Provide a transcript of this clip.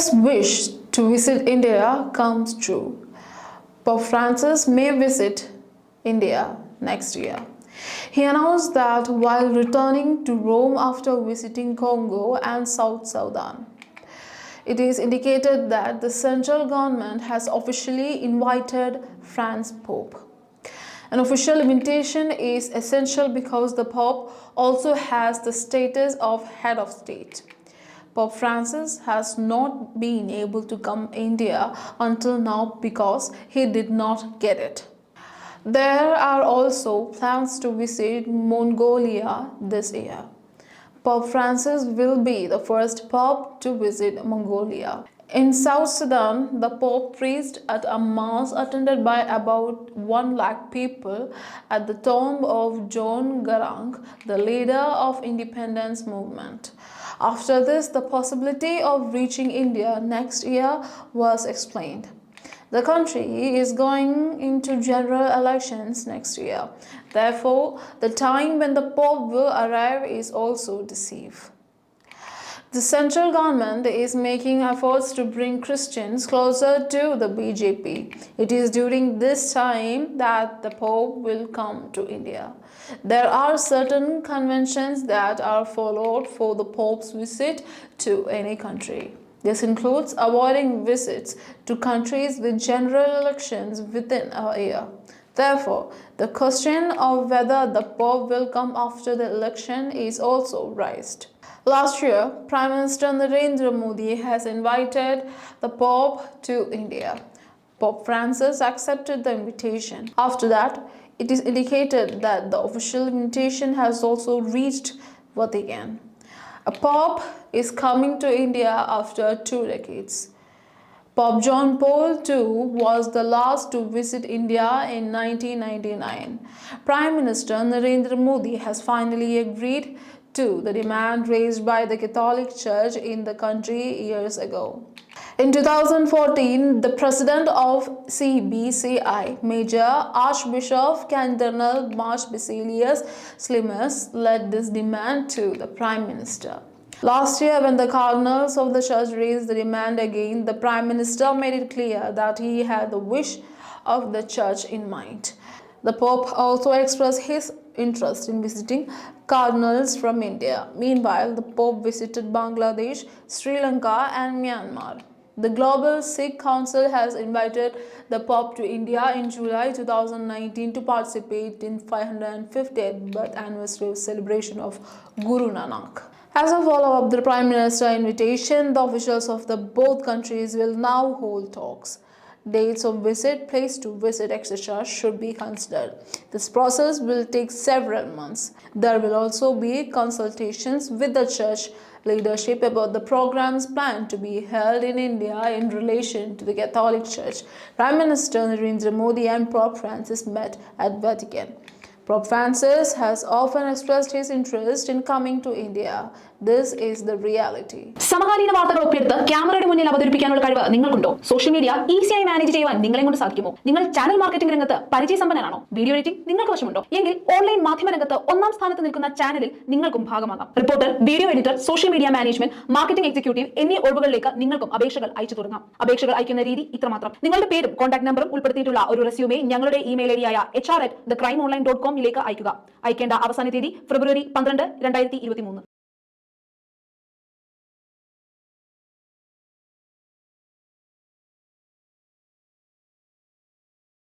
India's wish to visit India comes true. Pope Francis may visit India next year. He announced that while returning to Rome after visiting Congo and South Sudan. It is indicated that the central government has officially invited France's Pope. An official invitation is essential because the Pope also has the status of head of state. Pope Francis has not been able to come to India until now because he did not get it. There are also plans to visit Mongolia this year. Pope Francis will be the first Pope to visit Mongolia. In South Sudan, the Pope preached at a mass attended by about 1 lakh people at the tomb of John Garang, the leader of independence movement. After this, the possibility of reaching India next year was explained. The country is going into general elections next year. Therefore, the time when the Pope will arrive is also decisive. The central government is making efforts to bring Christians closer to the BJP. It is during this time that the Pope will come to India. There are certain conventions that are followed for the Pope's visit to any country. This includes avoiding visits to countries with general elections within a year. Therefore, the question of whether the Pope will come after the election is also raised. Last year, Prime Minister Narendra Modi has invited the Pope to India. Pope Francis accepted the invitation. After that, it is indicated that the official invitation has also reached Vatican. A Pope is coming to India after 2 decades. Pope John Paul II was the last to visit India in 1999. Prime Minister Narendra Modi has finally agreed to the demand raised by the Catholic Church in the country years ago. In 2014, the president of CBCI, Major Archbishop Cardinal Mark Basilius Slimas, led this demand to the Prime Minister. Last year, when the cardinals of the church raised the demand again, the Prime Minister made it clear that he had the wish of the church in mind. The Pope also expressed his interest in visiting cardinals from India. Meanwhile, the Pope visited Bangladesh, Sri Lanka, and Myanmar. The Global Sikh Council has invited the Pope to India in July 2019 to participate in 550th birth anniversary celebration of Guru Nanak. As a follow-up to the Prime Minister's invitation, the officials of the both countries will now hold talks. Dates of visit, place to visit, etc. should be considered. This process will take several months. There will also be consultations with the church leadership about the programs planned to be held in India in relation to the Catholic Church. Prime Minister Narendra Modi and Pope Francis met at Vatican. Pope Francis has often expressed his interest in coming to India. This is the reality. സമകാലീന വാർത്തകൾ ഒപ്പിയെടുത്ത് ക്യാമറയുടെ മുന്നിൽ അവതരിപ്പിക്കാനുള്ള കഴിവ് നിങ്ങൾക്കുണ്ടോ? Social media ഈസിയായി manage ചെയ്യാൻ നിങ്ങളെ കൊണ്ട് സാധിക്കുമോ? നിങ്ങൾ ചാനൽ മാർക്കറ്റിംഗ് രംഗത്ത് പരിചയസമ്പന്നനാണോ? വീഡിയോ എഡിറ്റിംഗ് നിങ്ങൾക്ക് വശമുണ്ടോ? എങ്കിൽ ഓൺലൈൻ മാധ്യമ രംഗത്ത് ഒന്നാം സ്ഥാനത്ത് നിൽക്കുന്ന ചാനലിൽ നിങ്ങൾക്കും ഭാഗമാകാം. Reporter, video editor, social media management, marketing executive എന്നീ ഒഴിവുകളിലേക്ക് നിങ്ങൾക്കും അപേക്ഷകൾ അയച്ചു തുടങ്ങാം. അപേക്ഷകൾ അയക്കുന്ന രീതി ഇത്രമാത്രം. നിങ്ങളുടെ പേരും കോൺടാക്ട് നമ്പറും ഉൾപ്പെടുത്തിയിട്ടുള്ള ഒരു റെസ്യൂമെ ഞങ്ങളുടെ ഇമെയിൽ ഐഡിയായ hr@thecrimeonline.com ലേക്ക് അയക്കുക. അയക്കേണ്ട അവസാന തീയതി February 12, 2023.